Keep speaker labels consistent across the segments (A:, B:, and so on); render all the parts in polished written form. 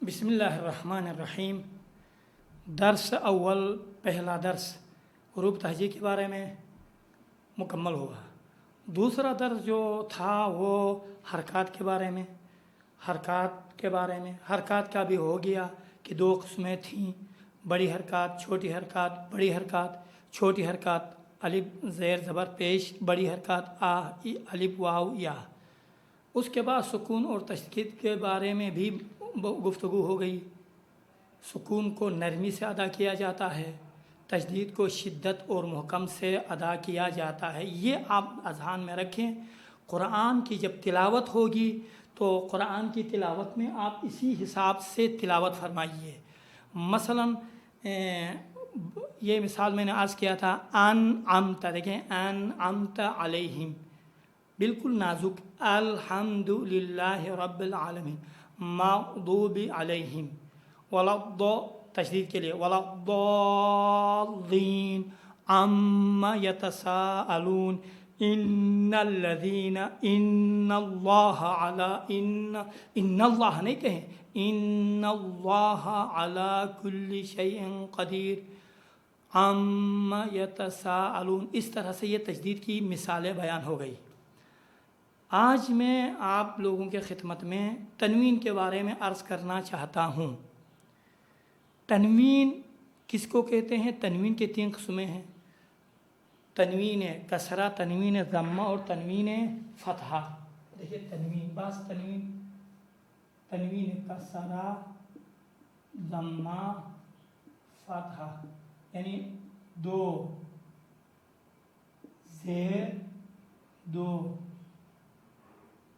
A: बिस्मिल्लाहिर्रहमानिर्रहीम। दर्स अव्वल, पहला दर्स हुरूफ तहजी के बारे में मुकम्मल हुआ। दूसरा दर्स जो था वो हरकत के बारे में हरकत का भी हो गया कि दो किस्में थीं, बड़ी हरकत, छोटी हरकत। बड़ी हरकत, छोटी हरकत, अलिफ ज़ेर ज़बर पेश, बड़ी हरकत आ अलिफ वाव या। उसके बाद सुकून और तशदीद के बारे में भी गुफ्तगू हो गई। सुकून को नरमी से अदा किया जाता है, तशदीद को शिद्दत और महकम से अदा किया जाता है। ये आप अज़हान में रखें। कुरान की जब तिलावत होगी तो कुरान की तिलावत में आप इसी हिसाब से तिलावत फरमाइए। मसलन ये मिसाल मैंने अर्ज़ किया था, अन अमता, देखें, अन अमता अलैहिम, बिल्कुल नाजुक, अल्हम्दुलिल्लाहि रब्बिल आलमीन, मग़दूबि अलैहिम, वलद्द तशदीद के लिए, वलद्दीन, अम्मा यतसाअलून, इन्नल्लज़ीना, इन्नल्लाह अला, इन्नल्लाह नहीं कहें, इन्नल्लाह अला कुल्ली शैइन क़दीर, अम्मा यतसाअलून। इस तरह से ये तशदीद की मिसालें बयान हो गई। आज मैं आप लोगों के खिदमत में तनवीन के बारे में अर्ज़ करना चाहता हूँ। तनवीन किसको कहते हैं? तनवीन के तीन किस्में हैं। तनवीन कसरा, तनवीन ज़म्मा और तनवीन फ़तहा। देखिए तनवीन, बस तनवीन कसरा, ज़म्मा, फ़तहा, यानी दो ज़ेर, दो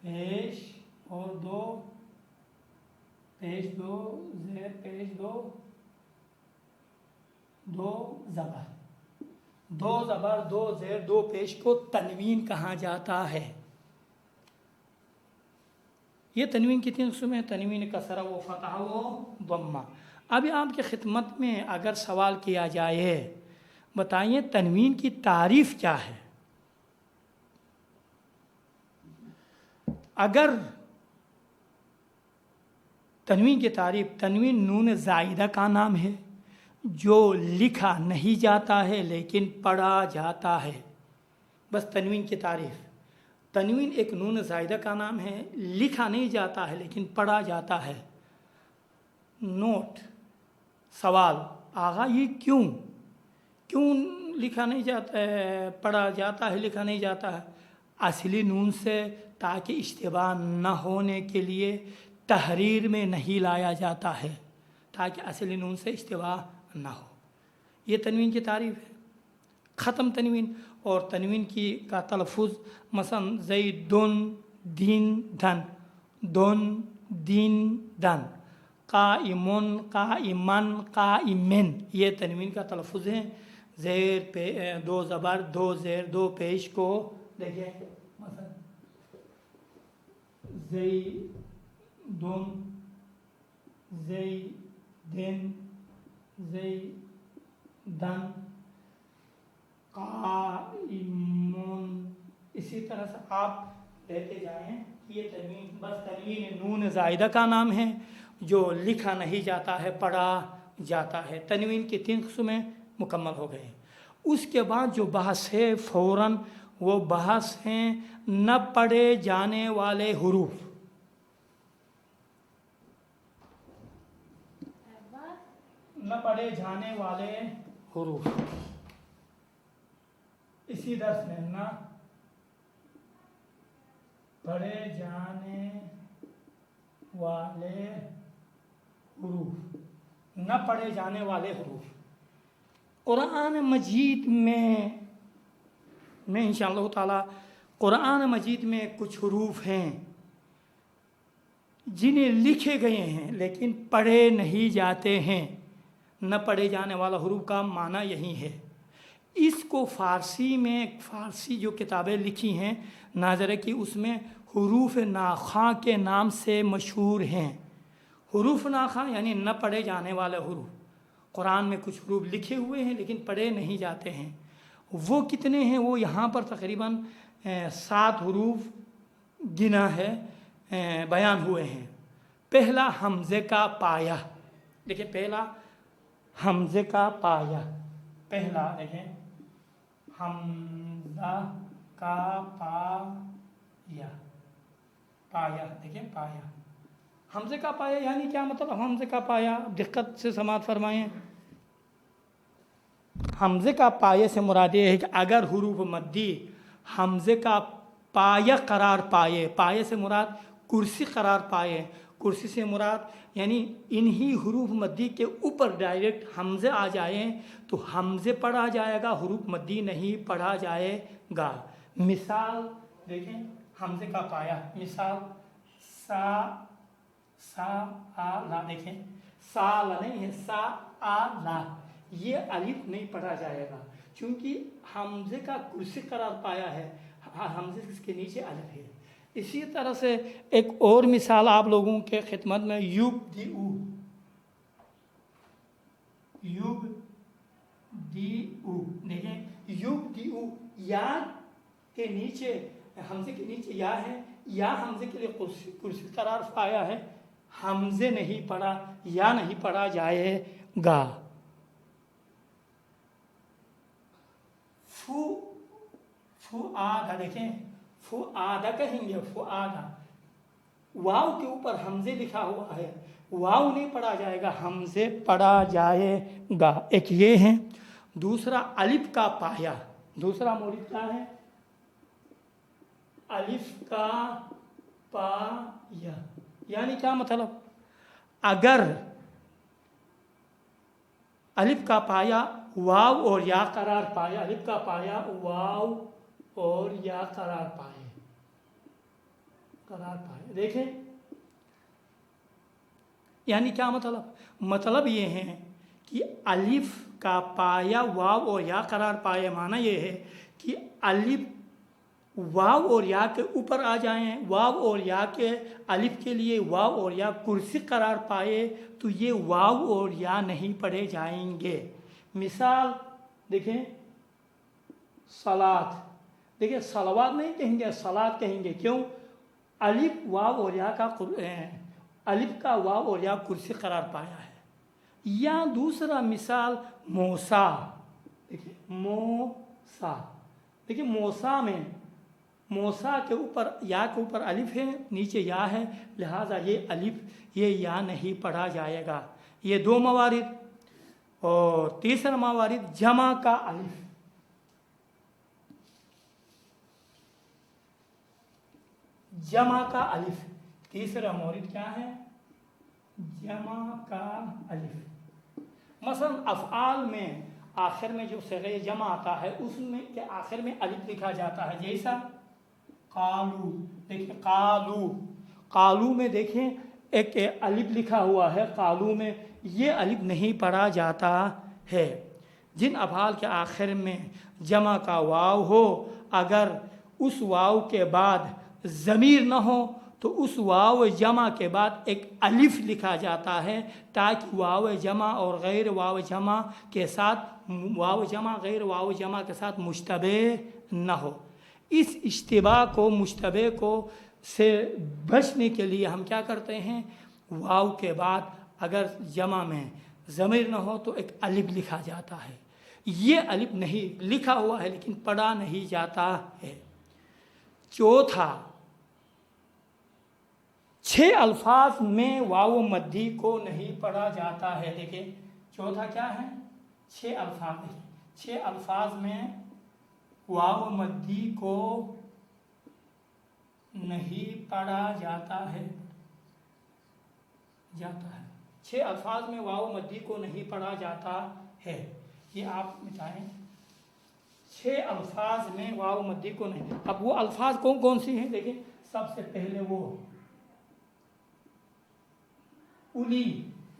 A: पेश और दो पेश, दो ज़ेर पेश, दो ज़बर, दो ज़बर, दो ज़ेर, दो पेश को तनवीन कहा जाता है। ये तनवीन कितनी किस्म है? तनवीन कसरा व फ़तहा व दम्मा। अभी आपके खिदमत में अगर सवाल किया जाए, बताइए तनवीन की तारीफ़ क्या है? अगर तनवीन की तारीफ़, तनवीन नून ज़ाइदा का नाम है जो लिखा नहीं जाता है लेकिन पढ़ा जाता है। बस तनवीन की तारीफ़। तनवीन एक नून ज़ाइदा का नाम है, लिखा नहीं जाता है लेकिन पढ़ा जाता है। नोट, सवाल, आगा ये क्यों लिखा नहीं जाता है, पढ़ा जाता है, लिखा नहीं जाता है? असली नून से, ताकि इश्तिबाह न होने के लिए तहरीर में नहीं लाया जाता है, ताकि असली नून से इश्तिबाह न हो। ये तनवीन की तारीफ़ है। ख़त्म तनवीन। और तनवीन की का तलफ़ुज़, मसलन ज़ैदुन दिन धन, दुन दिन दन, क़ाइमुन क़ाइमन क़ाइमिन, ये तनवीन का तलफ़ुज़ है। ज़ेर पे दो ज़बर, दो ज़ेर, दो पेश को देखिए, मसलन ज़ैदुन, ज़ैदिन, ज़ैदन, क़ाइमुन। इसी तरह से आप लेते जाएं। ये तनवीन, बस तनवीन नून ज़ाइदा का नाम है जो लिखा नहीं जाता है, पढ़ा जाता है। तनवीन की तीन किस्में मुकम्मल हो गए। उसके बाद जो बहस है फ़ौरन, वो बहस हैं न पढ़े जाने वाले हुरूफ। न पढ़े जाने वाले हुरूफ। इसी दर्स में न पढ़े जाने वाले हुरूफ, न पढ़े जाने वाले हुरूफ। कुरान मजीद में इंशाअल्लाह ताला, कुरान मजीद में कुछ हुरूफ हैं जिन्हें लिखे गए हैं लेकिन पढ़े नहीं जाते हैं। न पढ़े जाने वाला हुरूफ का माना यही है। इसको फ़ारसी में, फ़ारसी जो किताबें लिखी हैं नाज़र की, उसमें हुरूफ नाख़ा के नाम से मशहूर हैं। हुरूफ नाख़ा यानी न पढ़े जाने वाले हुरूफ। कुरान में कुछ हुरूफ लिखे हुए हैं लेकिन पढ़े नहीं जाते हैं। वो कितने हैं? वो यहाँ पर तकरीबन 7 हुरूफ गिना है, बयान हुए हैं। पहला हमजे का पाया, देखिए पहला हमजे का पाया, पहला देखें हमजा का पाया, पाया देखिए पाया, हमजे का पाया यानी क्या मतलब हमजे का पाया, अब दिक्कत से समात फरमाएं। हमजे का पाये से मुराद ये है कि अगर हुरूफ मद्दी हमजे का पाया करार पाए, पाए से मुराद कुर्सी करार पाए, कुर्सी से मुराद यानी इन्हीं हुरूफ मद्दी के ऊपर डायरेक्ट हमजे आ जाए तो हमजे पढ़ा जाएगा, हुरूफ मद्दी नहीं पढ़ा जाएगा। मिसाल देखें हमजे का पाया, मिसाल सा आ ला, देखें सा ला नहीं है, सा आ ला, ये अलिफ नहीं पढ़ा जाएगा क्योंकि हमजे का कुर्सी करार पाया है, हमजे के नीचे अलिफ है। इसी तरह से एक और मिसाल आप लोगों के खिदमत में युबदिउ, युबदिउ देखें युबदिउ, या के नीचे हमजे के नीचे या है, या हमजे के लिए कुर्सी करार पाया है, हमजे नहीं पढ़ा, या नहीं पढ़ा जाएगा। फुआदा देखें फुआदा कहेंगे, फुआदा वाव के ऊपर हमजे लिखा हुआ है, वाव नहीं पढ़ा जाएगा, हमजे पढ़ा जाएगा। एक ये है। दूसरा अलिफ का पाया, दूसरा मौलिक क्या है, अलिफ का पाया यानी क्या मतलब, अगर अलिफ का पाया वाव और या करार पाया, अलिफ का पाया वाव और या करार पाए, करार पाए देखें यानी क्या मतलब, मतलब ये है कि अलिफ का पाया वाव और या करार पाए, माना ये है कि अलिफ वाव और या के ऊपर आ जाएं, वाव और या के अलिफ के लिए वाव और या कुर्सी करार पाए तो ये वाव और या नहीं पढ़े जाएंगे। मिसाल देखें सलात, देखिए सलवात नहीं कहेंगे, सलात कहेंगे, क्यों, अलिफ वाव और या का अलिफ का वाव और या कुर्सी करार पाया है। या दूसरा मिसाल मोसा, देखिए मोसा, देखिए मोसा में मोसा के ऊपर या के ऊपर अलिफ है, नीचे या है, लिहाजा ये अलिफ ये या नहीं पढ़ा जाएगा। ये दो मवारिद। और तीसरा मवारिद जमा का अलिफ, जमा का अलिफ, तीसरा मौरिद क्या है, जमा का अलिफ। मसलन अफ़आल में आखिर में जो सिग़े जमा आता है उसमें के आखिर में अलिफ लिखा जाता है, जैसा कालू, देखिए कालू, कालू में देखें एक अलिफ लिखा हुआ है, कालू में ये अलिफ नहीं पढ़ा जाता है। जिन अफ़आल के आखिर में जमा का वाव हो, अगर उस वाव के बाद ज़मीर न हो तो उस वाव जमा के बाद एक अलिफ लिखा जाता है ताकि वाव जमा और गैर वाव जमा के साथ, वाव जमा गैर वाव जमा के साथ मुश्तबे न हो। इस इश्तिबा को, मुश्तबे को से बचने के लिए हम क्या करते हैं, वाव के बाद अगर जमा में ज़मीर न हो तो एक अलिफ लिखा जाता है। ये अलिफ नहीं लिखा हुआ है लेकिन पढ़ा नहीं जाता है। चौथा, 6 अल्फाज में वाव मद्दी को नहीं पढ़ा जाता है। देखिए चौथा क्या है, 6 अल्फाज, 6 अल्फाज में वाव मद्दी को नहीं पढ़ा जाता है, जाता है। 6 अल्फाज में वाव मद्दी को नहीं पढ़ा जाता है। ये आप मिटाएं, 6 अल्फाज में वाव मद्दी को नहीं। अब वो अल्फाज कौन कौन सी हैं, देखिए सबसे पहले वो उली,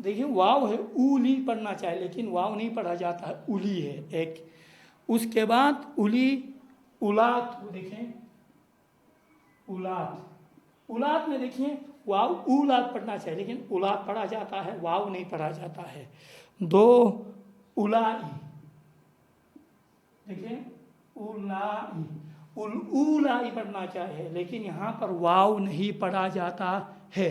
A: देखिए वाव है, उली पढ़ना चाहिए लेकिन वाव नहीं पढ़ा जाता है, उली है एक। उसके बाद उली, उलात, देखें उलात, उलात में देखिए वाव उलात पढ़ना चाहिए लेकिन उलात पढ़ा जाता है, वाव नहीं पढ़ा जाता है। 2 उलाई, देखिए उलाई, उलाई पढ़ना चाहिए लेकिन यहाँ पर वाव नहीं पढ़ा जाता है।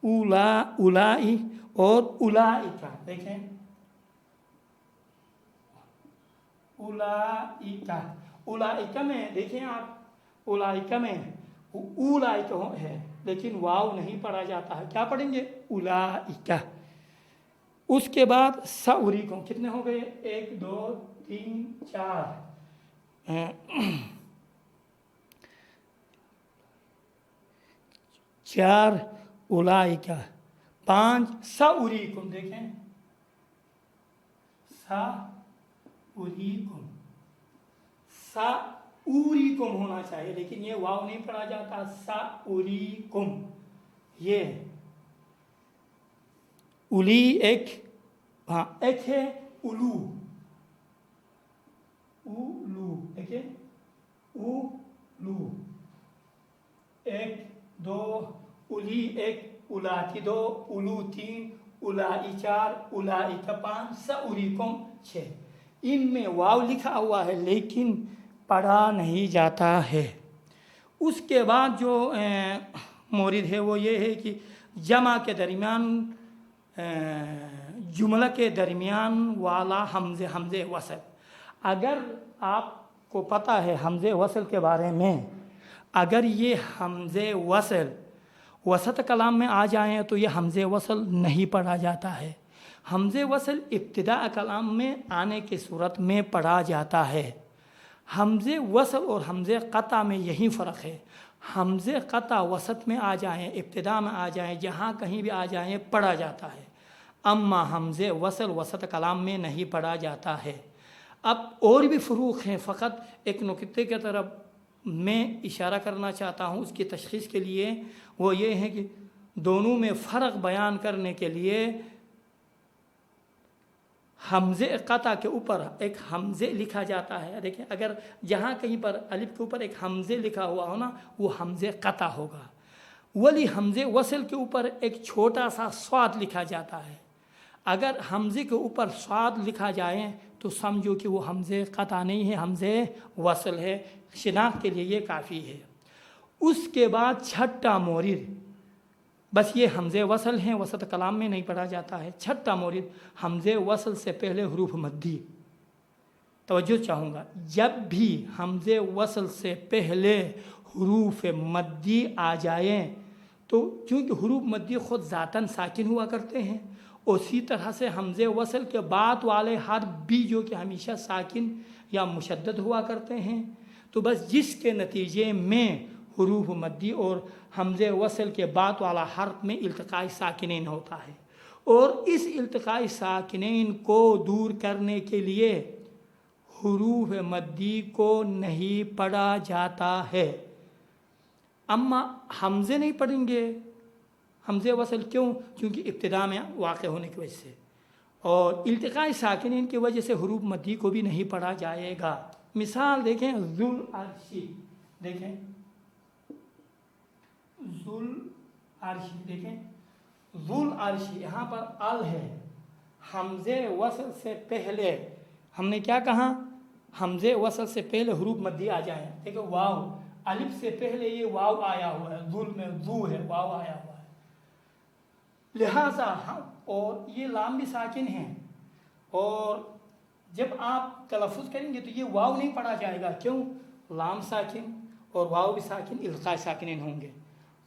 A: उला उलाई और उलाइका। देखें उलाइका, उलाइका में देखें आप, उलाइका में उलाइका है लेकिन वाव नहीं पढ़ा जाता है, क्या पढ़ेंगे? उलाइका। उसके बाद सउरीकुम, कितने हो गए? 1 2 3 4 4 उलाइका, 5 सउरीकुम। देखें सउरीकुम, सउरीकुम होना चाहिए लेकिन ये वाव नहीं पढ़ा जाता, सउरीकुम। ये उली एक, हाँ एक है उलू, उलू, देखिए उलू, 1 2 उली 1, उलाती 2, उलू 3, उलाई 4, उलाई 5, सउरीकुम 6। इनमें वाव लिखा हुआ है लेकिन पढ़ा नहीं जाता है। उसके बाद जो मोरिद है वो ये है कि जमा के दरमियान, जुमला के दरमियान वाला हमज़े वसल। अगर आपको पता है हमज़े वसल के बारे में, अगर ये हमज़े वसल वसत कलाम में आ जाएँ तो ये हमज़े वसल नहीं पढ़ा जाता है। हमज़े वसल इब्तिदा कलाम में आने की सूरत में पढ़ा जाता है। हमज़े वसल और हमज़े क़ता में यही फ़र्क है। हमज़े क़ता वसत में आ जाएँ, इब्तिदा में आ जाएँ, जहाँ कहीं भी आ जाएँ पढ़ा जाता है। अम्मा हमज़े वसल वसत कलाम में नहीं पढ़ा जाता है। अब और भी फ़ुरूक़ हैं, फ़कत एक नुक्ते की तरफ मैं इशारा करना चाहता हूँ उसकी तशख़ीस के लिए। वो ये है कि दोनों में फ़र्क बयान करने के लिए हमज़े क़ता के ऊपर एक हमज़े लिखा जाता है। देखिए अगर जहाँ कहीं पर अलिफ के ऊपर एक हमज़े लिखा हुआ हो ना, वो हमज़े क़ता होगा। वली हमज़े वसल के ऊपर एक छोटा सा स्वाद लिखा जाता है। अगर हमज़े के ऊपर स्वाद लिखा जाए तो समझो कि वो हमज़े क़ता नहीं है, हमज़े वसल है। शिनाख्त के लिए ये काफ़ी है। उसके बाद छठा मोरिद, बस ये हमज़े वसल हैं, वसत कलाम में नहीं पढ़ा जाता है। छठा मोरिद हमज़े वसल से पहले हुरूफ मद्दी। तवज्जो चाहूँगा, जब भी हमज़े वसल से पहले हुरूफ मद्दी आ जाए तो चूँकि हुरूफ मद्दी ख़ुद ज़ातन साकिन हुआ करते हैं, उसी तरह से हमज़े वसल के बाद वाले हर्फ भी जो कि हमेशा साकिन या मुशद्दद हुआ करते हैं, तो बस जिसके नतीजे में हुरूफ मद्दी और हमज़े वसल के बाद वाला हर्फ में इल्तिक़ाई साकिनैन होता है, और इस इल्तिक़ाई साकिनैन को दूर करने के लिए हुरूफ मद्दी को नहीं पढ़ा जाता है। अम्मा हमज़े नहीं पढ़ेंगे हमज़े वसल, क्यों? क्योंकि इब्तिदा में वाक़ होने की वजह से, और इल्तिक़ाई साकिनैन की वजह से हुरूफ मद्दी को भी नहीं पढ़ा जाएगा। मिसाल देखें, ज़ुल अर्शी, देखें ज़ुल अर्शी, देखें ज़ुल अर्शी, यहाँ पर अल है, हमज़े वसल से पहले हमने क्या कहा? हमज़े वसल से पहले हुरूफ मद्दी आ जाए। देखो वाव, अलिफ से पहले ये वाव आया हुआ है, ज़ुल में ज़ू है, वाव आया हुआ है, लिहाजा हम, और ये लाम भी साकिन है, और जब आप तलफ़ुज़ करेंगे तो ये वाव नहीं पढ़ा जाएगा। क्यों? लाम साकिन और वाव भी साकिन, इल्तिक़ाई साकिनैन होंगे।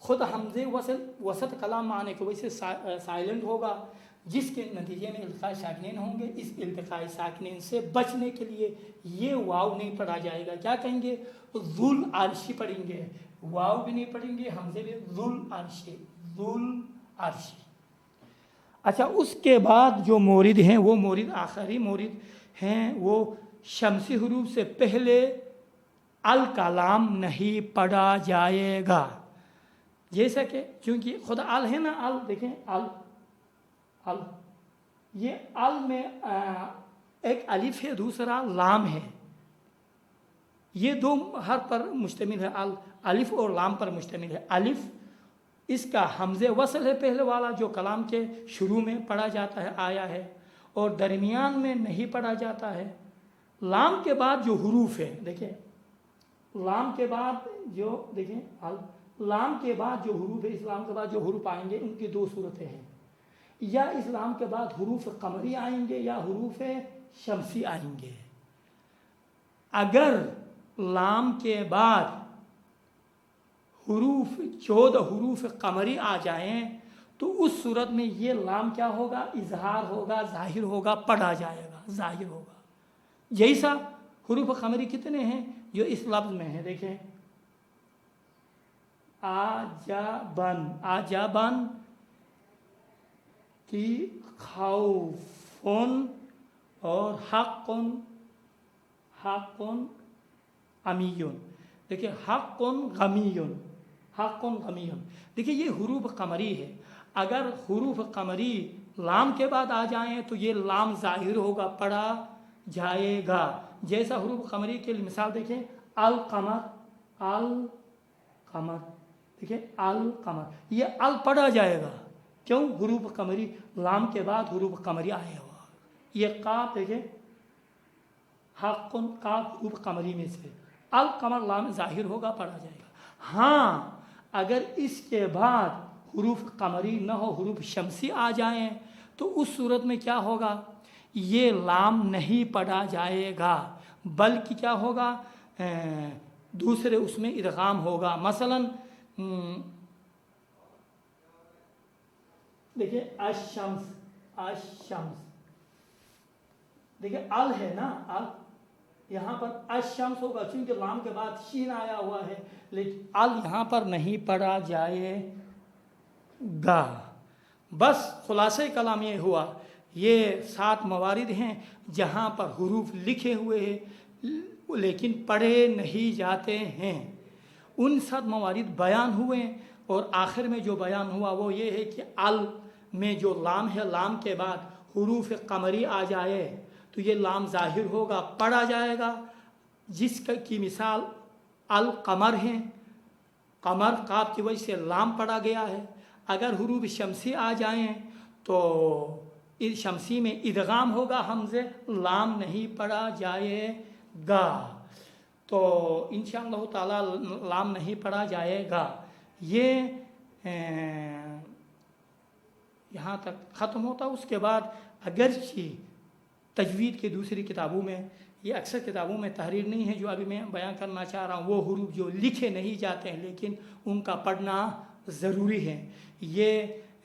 A: ख़ुद हमज़े वसल वसत कलाम में आने की वजह से साइलेंट होगा, जिसके नतीजे में इल्तिक़ाई साकिनैन होंगे। इस इल्तिक़ाई साकिनैन से बचने के लिए ये वाव नहीं पढ़ा जाएगा। क्या कहेंगे? ज़ुल अर्शी पढ़ेंगे, वाव भी नहीं पढ़ेंगे, हमज़े भी ज़ुल अर्शी, ज़ुल अर्शी। अच्छा, उसके बाद जो मोरिद हैं वो मोरिद आखिरी मोरिद हैं, वो शमसी हुरूफ से पहले अल कलाम नहीं पढ़ा जाएगा। जैसा कि चूँकि खुद अल है ना, अल देखें, अल अल, ये अल में एक अलिफ है, दूसरा लाम है, ये दो हर्फ पर मुश्तमिल है, अल अलिफ और लाम पर मुश्तमिल है। अलिफ इसका हमज़े वसल है पहले वाला, जो कलाम के शुरू में पढ़ा जाता है, आया है, और दरमियान में नहीं पढ़ा जाता है। लाम के बाद जो हुरूफ है, देखिए लाम के बाद जो देखें अल, लाम के बाद जो हरूफ है, इस्लाम के बाद जो हरूफ आएंगे उनकी दो सूरतें हैं, या इस्लाम के बाद हरूफ कमरी आएंगे या हरूफ शमसी आएंगे। अगर लाम के बाद हुरूफ 14 हुरूफ कमरी आ जाएं तो उस सूरत में ये लाम क्या होगा, इजहार होगा, जाहिर होगा, पढ़ा जाएगा, जाहिर होगा। जैसा हुरूफ कमरी कितने हैं जो इस लफ्ज़ में है, देखें आजाबन, आजाबन की खौफुन और हक़ुन, हक़ुन अमीयुन। देखिए हक़ुन गमीयुन, हक़ुन गमीयुन। देखिए ये हुरूफ कमरी है। अगर हुरूफ कमरी लाम के बाद आ जाएं तो ये लाम जाहिर होगा, पढ़ा जाएगा। जैसा हुरूफ कमरी के लिए मिसाल देखें, अल कमर, अल कमर, देखिए अल कमर, ये अल पढ़ा जाएगा। क्यों? हुरूफ कमरी, लाम के बाद हुरूफ कमरी आया हुआ। ये काफ देखिए, हक़ुन, काफ हुरूफ कमरी में से, अल कमर लाम जाहिर होगा, पढ़ा जाएगा। हाँ, अगर इसके बाद हुरूफ कमरी न हो, हुरूफ शमसी आ जाएं तो उस सूरत में क्या होगा, ये लाम नहीं पढ़ा जाएगा, बल्कि क्या होगा, दूसरे उसमें इदगाम होगा। मसलन देखिए अशम्स, अशम्स, देखिए अल है ना, अल, यहाँ पर अशम्स होगा क्योंकि लाम के बाद शीन आया हुआ है, लेकिन अल यहाँ पर नहीं पढ़ा जाएगा। बस खुलासे कलाम ये हुआ, ये 7 मवारिद हैं जहाँ पर हुरूफ लिखे हुए हैं लेकिन पढ़े नहीं जाते हैं। उन 7 मवारिद बयान हुए और आखिर में जो बयान हुआ वो ये है कि अल में जो लाम है, लाम के बाद हुरूफ कमरी आ जाए तो ये लाम जाहिर होगा, पढ़ा जाएगा। जिसका की मिसाल अल कमर है, कमर काफ की वजह से लाम पढ़ा गया है। अगर हुरूफ शमसी आ जाएं तो इस शमसी में इदगाम होगा, हमसे लाम नहीं पढ़ा जाएगा। तो इंशाअल्लाह ताला लाम नहीं पढ़ा जाएगा। ये यहाँ तक ख़त्म होता। उसके बाद अगरचे तजवीद के दूसरी किताबों में, ये अक्सर किताबों में तहरीर नहीं है जो अभी मैं बयान करना चाह रहा हूँ, वो हुरूफ जो लिखे नहीं जाते हैं लेकिन उनका पढ़ना ज़रूरी है। ये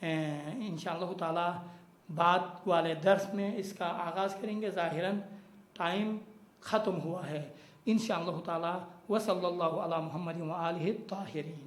A: इंशाअल्लाह ताला बाद वाले दर्स में इसका आगाज़ करेंगे। ज़ाहिरन टाइम ख़त्म हुआ है। इंशाअल्लाह ताला। व सल्लल्लाहु अला मुहम्मद व आलिहि ताहिरीन।